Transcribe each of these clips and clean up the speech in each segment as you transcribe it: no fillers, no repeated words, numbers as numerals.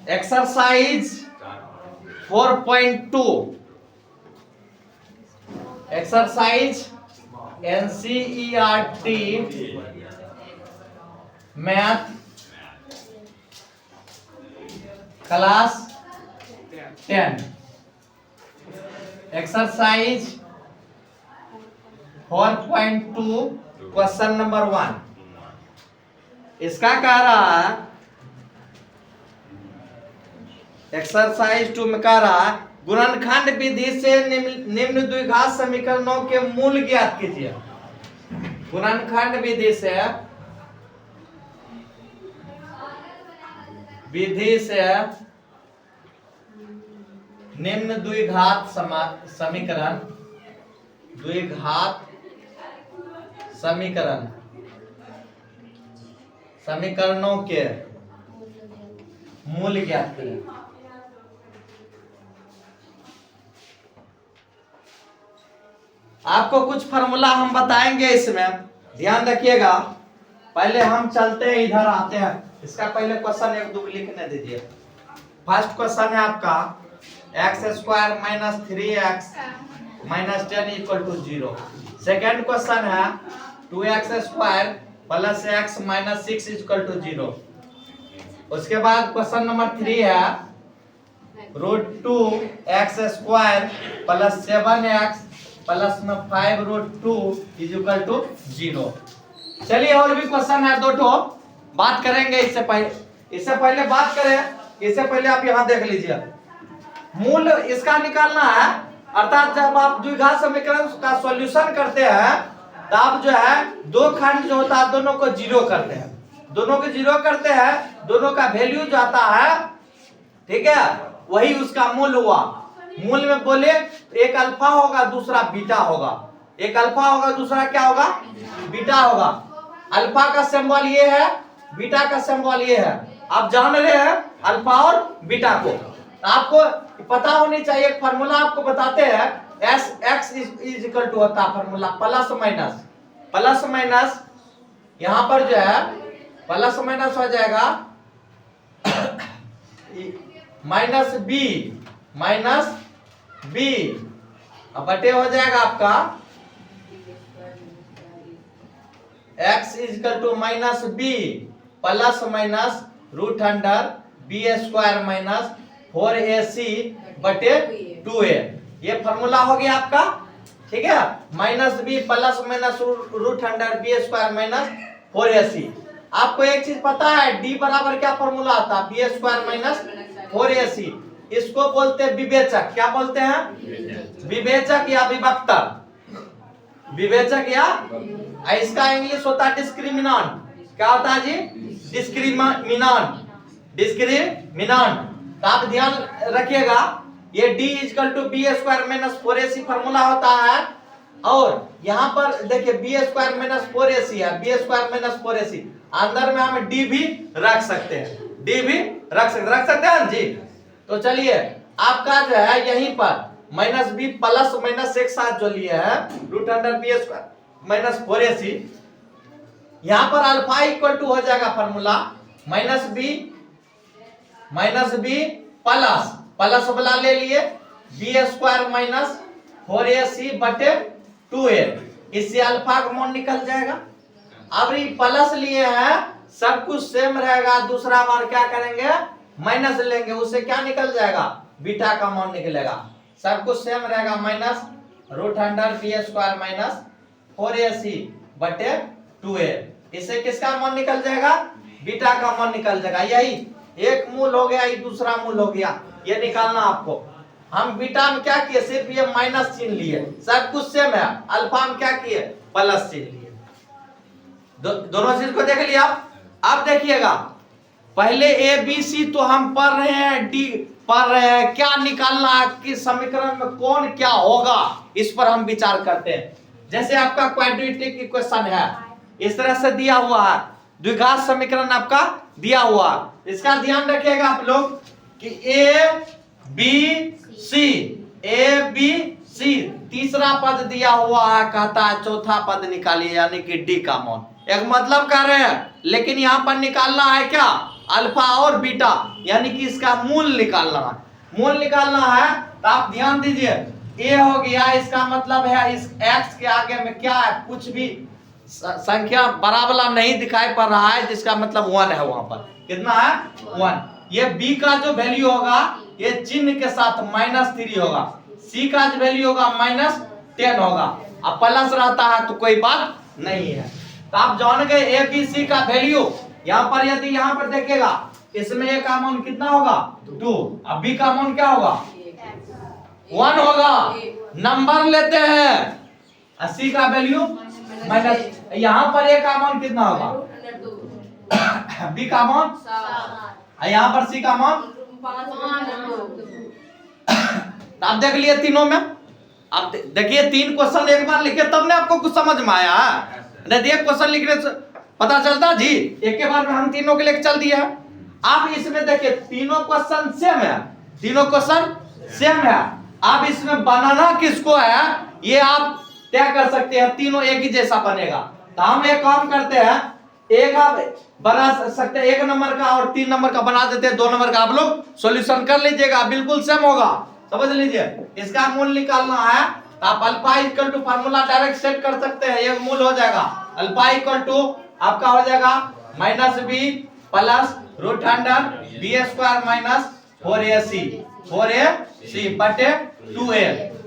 Exercise 4.2 exercise NCERT math class 10 exercise 4.2 question number 1 इसका कह रहा है एक्सरसाइज 2 में कह रहा है गुणनखंड विधि से निम्न द्विघात समीकरणों के मूल ज्ञात कीजिए। गुणनखंड विधि से निम्न द्विघात समीकरणों के मूल ज्ञात कीजिए। आपको कुछ फार्मूला हम बताएंगे, इसमें ध्यान रखिएगा। पहले हम चलते हैं, इधर आते हैं। इसका पहले क्वेश्चन 1 2 लिखने दीजिए। फर्स्ट क्वेश्चन है आपका x² minus 3x minus 10 equal to 0। Second question है 2x² plus x minus 6 equal to 0। उसके बाद क्वेश्चन नंबर 3 है √2x² प्लस 7x प्लस में 5√2 इज इक्वल टू 0। चलिए और भी क्वेश्चन है 2 ठो, बात करेंगे। इससे पहले बात करें, इससे पहले आप यहाँ देख लीजिए। मूल इसका निकालना है, अर्थात जब आप द्विघात समीकरण का सॉल्यूशन करते हैं तब जो है दो खंड जो होता है दोनों को जीरो करते हैं। दोनों का वैल्यू जो आता है, ठीक है, वही उसका मूल हुआ। मूल में बोले एक अल्फा होगा दूसरा बीटा होगा। एक अल्फा होगा दूसरा क्या होगा? बीटा होगा। अल्फा का सिंबल ये है, बीटा का सिंबल ये है। आप जान रहे हैं अल्फा और बीटा को। आपको पता होनी चाहिए, फार्मूला आपको बताते हैं। S X is equal to होता है फार्मूला प्लस माइनस यहां पर जो है प्लस माइनस हो जाएगा माइनस बी अब बटे हो जाएगा आपका x is equal to minus B plus minus √b² minus 4ac बटे 2a। ये फॉर्मूला हो गया आपका, ठीक है। Minus B plus minus √b² minus 4ac। आपको एक चीज पता है, d बराबर क्या फॉर्मूला आता है? b² minus 4ac। इसको बोलते हैं विवेचक। क्या बोलते हैं? विवेचक या विभक्तर। विवेचक या इसका इंग्लिश होता है डिस्क्रिमिनेंट। क्या होता है जी? डिस्क्रिमिनेंट। तो आप ध्यान रखिएगा, ये d equal to b² minus 4ac formula होता है। और यहाँ पर देखिए b² माइनस 4ac है, b² माइनस 4ac। अंदर में हम d भी रख सकते हैं, रख सकते हैं जी। तो चलिए आपका जो है यहीं पर माइनस बी प्लस माइनस एक साथ जो लिए है √b² माइनस 4ac, यहां पर अल्फा इक्वल टू हो जाएगा फॉर्मूला माइनस बी प्लस वाला ले लिए b² माइनस 4ac बटे 2a। इससे अल्फा का मान निकल जाएगा। अब ये प्लस लिए हैं, सब कुछ सेम रहेगा। दूसरा बार क्या करेंगे? माइनस लेंगे, उससे क्या निकल जाएगा? बीटा का मान निकलेगा। सब कुछ सेम रहेगा, माइनस √b² माइनस 4ac बटे 2a। इससे किसका मान निकल जाएगा? बीटा का मान निकल जाएगा। यही एक मूल हो गया, ये दूसरा मूल हो गया। ये निकालना आपको। हम बीटा में क्या किए? सिर्फ ये माइनस चिन्ह लिए, सब कुछ सेम है। अल्फा में क्या किए? प्लस चिन्ह लिए। दोनों चीज को देख लिया। अब देखिएगा, पहले ए बी सी तो हम पढ़ रहे हैं, डी पढ़ रहे हैं। क्या निकालना है कि समीकरण में कौन क्या होगा, इस पर हम विचार करते हैं। जैसे आपका क्वाड्रेटिक इक्वेशन है, इस तरह से दिया हुआ है। द्विघात समीकरण आपका दिया हुआ, इसका ध्यान रखिएगा आप लोग कि ए बी सी तीसरा पद दिया हुआ है, कहता है चौथा पद निकालिए, यानी कि डी का मान। एक मतलब कर रहे हैं, लेकिन यहां पर निकालना है क्या? अल्फा और बीटा, यानी कि इसका मूल निकालना है। मूल निकालना है तो आप ध्यान दीजिए, ए हो गया, इसका मतलब है इस x के आगे में क्या है, कुछ भी संख्या बड़ा वाला नहीं दिखाई पड़ रहा है, जिसका मतलब 1 है। वहां पर कितना है 1। ये b का जो वैल्यू होगा ये चिन्ह के साथ -3 होगा, c का जो वैल्यू होगा -10 होगा। अब प्लस रहता है तो कोई बात नहीं है। तो आप जान गए ए बी सी का वैल्यू। यहाँ पर यदि यहाँ पर देखिएगा, इसमें ए का मान कितना होगा 2, अब बी का मान क्या होगा 1 होगा। नंबर लेते हैं, 80 का वैल्यू माइनस, यहाँ पर ए का मान कितना होगा बी का मान, यहाँ पर सी का मान। आप देख लिए तीनों में। आप देखिए 3 क्वेश्चन एक बार लिखे तब ना आपको कुछ समझ में आया, नहीं एक क्वेश्चन लिखने से पता चलता जी, एक के बाद में हम तीनों के लिए चल दिया। आप इसमें देखिए तीनों क्वेश्चन सेम है, तीनों क्वेश्चन सेम है। आप इसमें बनाना किसको है ये आप तय कर सकते हैं, तीनों एक ही जैसा बनेगा। तो हम एक काम करते हैं, एक आप बना सकते हैं 1 नंबर का और 3 नंबर का बना देते हैं, 2 नंबर का आप लोग सॉल्यूशन कर लीजिएगा, बिल्कुल सेम होगा। समझ लीजिए, इसका मूल निकालना है तो आप alpha equal to formula direct set कर सकते हैं, ये मूल हो जाएगा। अल्फा इक्वल टू आपका हो जाएगा -b प्लस √b² - 4ac बटे 2a।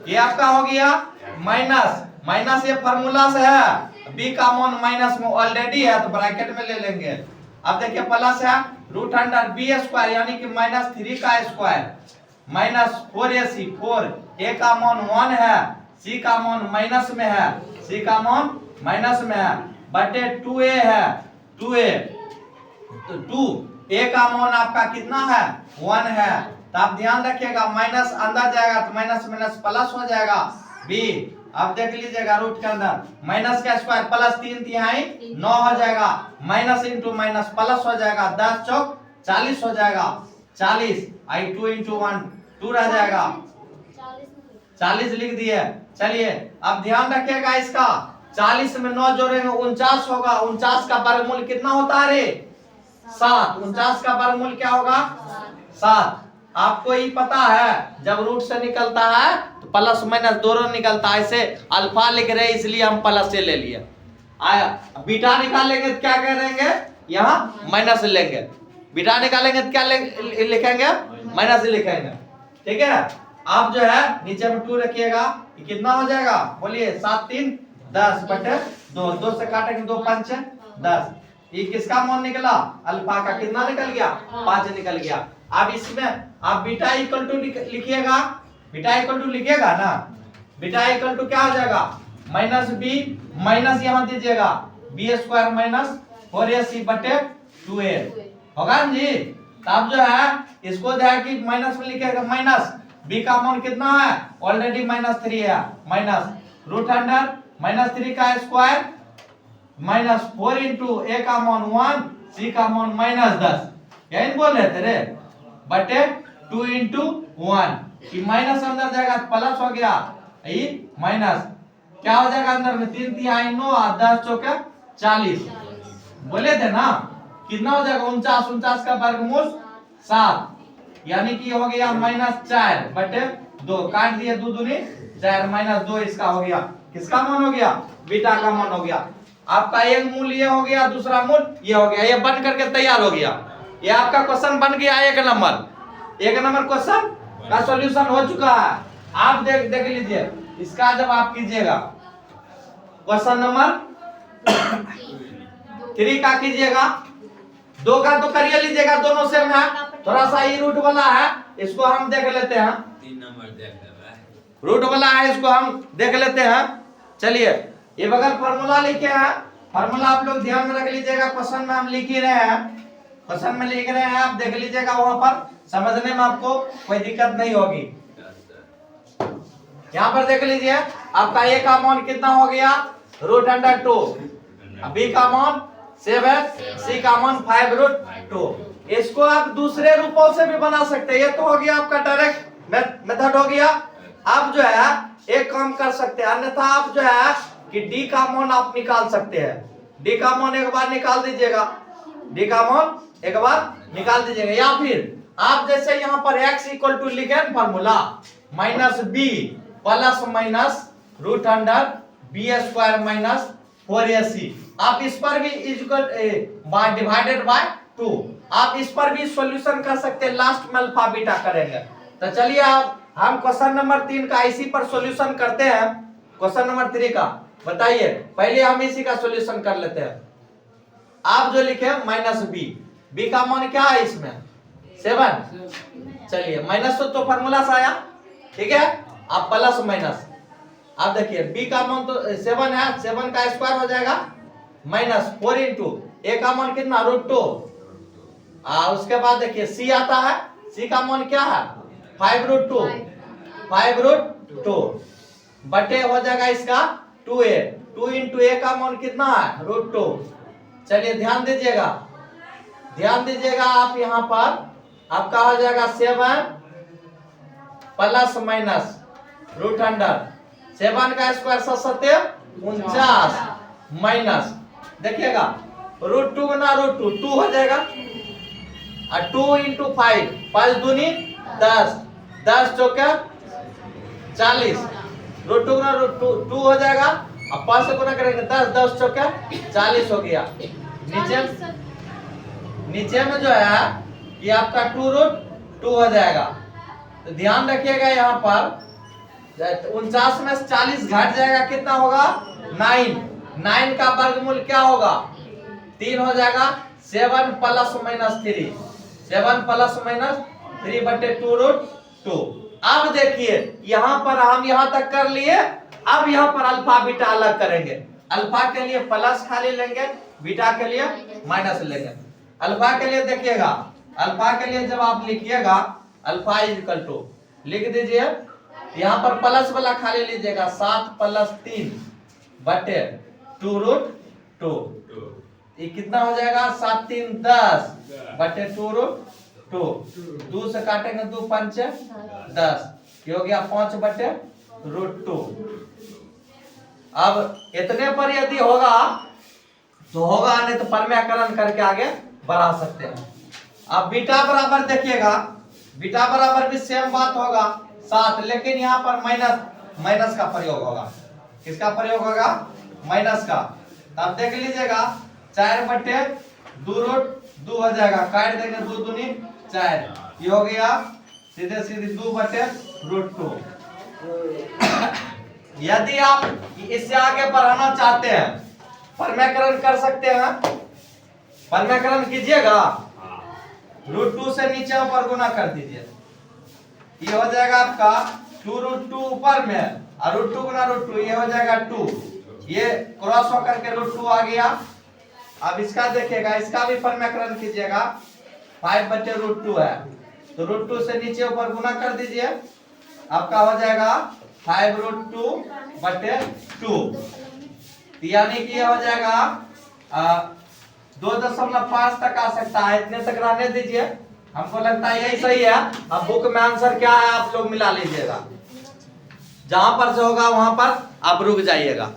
ये आपका हो गया माइनस ये फार्मूला से है, b का मान माइनस में ऑलरेडी है तो ब्रैकेट में ले लेंगे। अब देखिए प्लस है √b² यानी कि -3 का स्क्वायर -4ac, 4 a का मान 1 है, c का मान माइनस में है, c का मान माइनस में है बटे 2a है, 2a तो 2 a का मान आपका कितना है 1 है। तो आप ध्यान रखिएगा, माइनस अंदर जाएगा तो माइनस माइनस प्लस हो जाएगा b। अब देख लीजिएगा रूट के अंदर माइनस का स्क्वायर प्लस 3/3 9 हो जाएगा, माइनस इंटू माइनस प्लस हो जाएगा, 10 चौक 40 हो जाएगा, 40 आई 2 इंटू 1 2 रह जाएगा, 40 लिख दिए। चलिए अब ध्यान रखिएगा, इसका 40 में 9 जोड़ेंगे 49 होगा। 49 का वर्गमूल कितना होता है रे 7। 49 का वर्गमूल क्या होगा 7। आपको ही पता है जब रूट से निकलता है तो प्लस माइनस दोनों निकलता है, इसे अल्फा लिख रहे हैं इसलिए हम प्लस से ले लिए। आया बीटा निकालेंगे तो क्या करेंगे, यहाँ माइनस लेंगे। बीटा निकालेंगे तो क्या लिखेंगे माइनस लिखेंगे, ठीक है। आप जो है नीचे में 2 रखिएगा, कितना हो जाएगा बोलिए 7 3 10 बटे 2, 2 से काटेंगे 2 5 10। ये किसका मान निकला अल्फा का, कितना निकल गया 5 निकल गया। अब इसमें आप बीटा इक्वल टू लिखिएगा, बीटा इक्वल टू लिखिएगा ना, बीटा इक्वल टू क्या हो जाएगा -b माइनस यहाँ दीजिएगा b² - 4ac बटे 2a होगा ना जी। तब जो है इसको जो है कि माइनस में लिखिएगा, माइनस b का मान कितना है ऑलरेडी -3 है, माइनस √3 का स्क्वायर -4 इंटू a का मान 1 c का मान -10, यही बोल रहे थे रे, बटे 2 इंटू 1 कि माइनस अंदर जाएगा प्लस हो गया, ये माइनस क्या हो जाएगा अंदर में 3/3 9 10 चौके 40 बोले थे ना, कितना हो जाएगा 49 का वर्गमूल 7 यानी कि हो गया -4 बटे 2, काट दिए 2 दूनी 4 -2 इसका हो गया, किसका मान हो गया बीटा का मान हो गया। आपका एक मूल ये हो गया, दूसरा मूल ये हो गया, ये बन करके तैयार हो गया। ये आपका क्वेश्चन बन गया 1 नंबर क्वेश्चन का सॉल्यूशन हो चुका है। आप देख लीजिए, इसका जब आप कीजिएगा क्वेश्चन नंबर 3 का कीजिएगा, 2 का तो करिए लीजिएगा, दोनों सेम है, थोड़ा सा ये रूट वाला है इसको हम देख लेते हैं, 3 नंबर देख लेते रूट वाला है इसको हम देख लेते हैं। चलिए ये बगल फार्मूला लिखे हैं, फार्मूला आप लोग ध्यान में रख लीजिएगा, क्वेश्चन में हम लिख ही रहे हैं, क्वेश्चन में लिख रहे हैं, आप देख लीजिएगा, वहां पर समझने में आपको कोई दिक्कत नहीं होगी। यहाँ पर देख लीजिए, आपका a का मान कितना हो गया √2, b का मान 7, c का मान 5√2। इसको आप दूसरे रूपों से भी बना सकते हैं, ये तो हो गया आपका डायरेक्ट मेथड हो गया। आप जो है एक काम कर सकते हैं, अन्यथा आप जो है कि d का मान आप निकाल सकते हैं, d का मान एक बार निकाल दीजिएगा, डी का मान एक बार निकाल दीजिएगा। या फिर आप जैसे यहाँ पर x इक्वल टू लिखे formula minus B plus minus root under B square minus 4ac, आप इस पर भी इक्वल बाय डिवाइडेड बाय 2, आप इस पर भी सॉल्यूशन कर सकते हैं, लास्ट में अल्फा बीटा करेंगे। तो चलिए आप हम क्वेश्चन नंबर 3 का इसी पर सॉल्यूशन करते हैं। क्वेश्चन नंबर 3 का बताइए, पहले हम इसी का सॉल्यूशन कर लेते हैं। आप जो लिखे माइनस बी का मान क्या है इसमें 7, चलिए माइनस तो फार्मूला से आया, ठीक है। आप प्लस माइनस, आप देखिए बी का मान तो 7 है, 7 का स्क्वायर हो जाएगा माइनस 4 इंटू ए का मान कितना √2, उसके बाद देखिए सी आता है, सी का मान क्या है 5√2 बटे हो जाएगा इसका 2a, 2 इंटू ए का मान कितना है √2। चलिए ध्यान दीजिएगा आप यहाँ पर आपका हो जाएगा 7 प्लस माइनस रूट अंडर 7 का स्क्वायर 49 माइनस देखिएगा √2 गुना √2 2 हो जाएगा, और 2 इंटू 5, 5 दूनी 10, 10 चौके 40, √2 गुना √2 हो जाएगा, अब 5 से गुना करेंगे 10, 10 चौके 40 हो गया। नीचे में जो है ये आपका 2√2 हो जाएगा। तो ध्यान रखिएगा यहाँ पर 49 में 40 घट जाएगा, कितना होगा 9 का वर्गमूल क्या होगा 3 हो जाएगा, 7 प्लस माइनस 3 बटे 2√2। अब देखिए यहाँ पर हम यहाँ तक कर लिए, अब यहाँ पर अल्फा बीटा अलग करेंगे। अल्फा के लिए प्लस खाली लेंगे, बीटा के लिए माइनस लेंगे। अल्फा के लिए देखिएगा, अल्फा के लिए जब आप लिखिएगा अल्फा इज इक्वल टू लिख दीजिए, यहाँ पर प्लस वाला खाली लीजिएगा 7 प्लस 3 बटे 2√2, ये कितना हो जाएगा 7 3 10 बटे 2√2, 2 से काटेंगे 2 5 10, ये हो गया 5 बटे √2। अब इतने पर यदि होगा तो होगा, नहीं तो परम्यकरण करके आगे बढ़ा सकते हैं। अब बीटा बराबर देखिएगा, बीटा बराबर भी सेम बात होगा 7, लेकिन यहाँ पर माइनस का प्रयोग होगा। किसका प्रयोग होगा माइनस का। तब देख लीजिएगा 4 बटे 2√2 हो जाएगा, काट देंगे 2 दूनी 4, ये हो गया सीधे 2 बटे √2। यदि आप इससे आगे बढ़ाना चाहते हैं परम्यकरण कर सकते हैं, परम्यकरण कीजिएगा, √2 से नीचे ऊपर गुना कर दीजिए, ये हो जाएगा आपका 2√2 ऊपर में और √2 गुना √2 ये हो जाएगा 2, ये क्रॉस होकर के √2 आ गया। अब इसका देखिएगा, इसका भी परम्यकरण कीजिएगा, 5 बटे √2 है, तो √2 से नीचे ऊपर गुना कर दीजिए, आपका हो जाएगा 5√2 बटे 2, यानी कि ये हो जाएगा 2.5 तक आ सकता है, इतने तक रहने दीजिए, हमको लगता है यही सही है। अब बुक में आंसर क्या है आप लोग मिला लीजिएगा, जहां पर से होगा वहां पर आप रुक जाइएगा।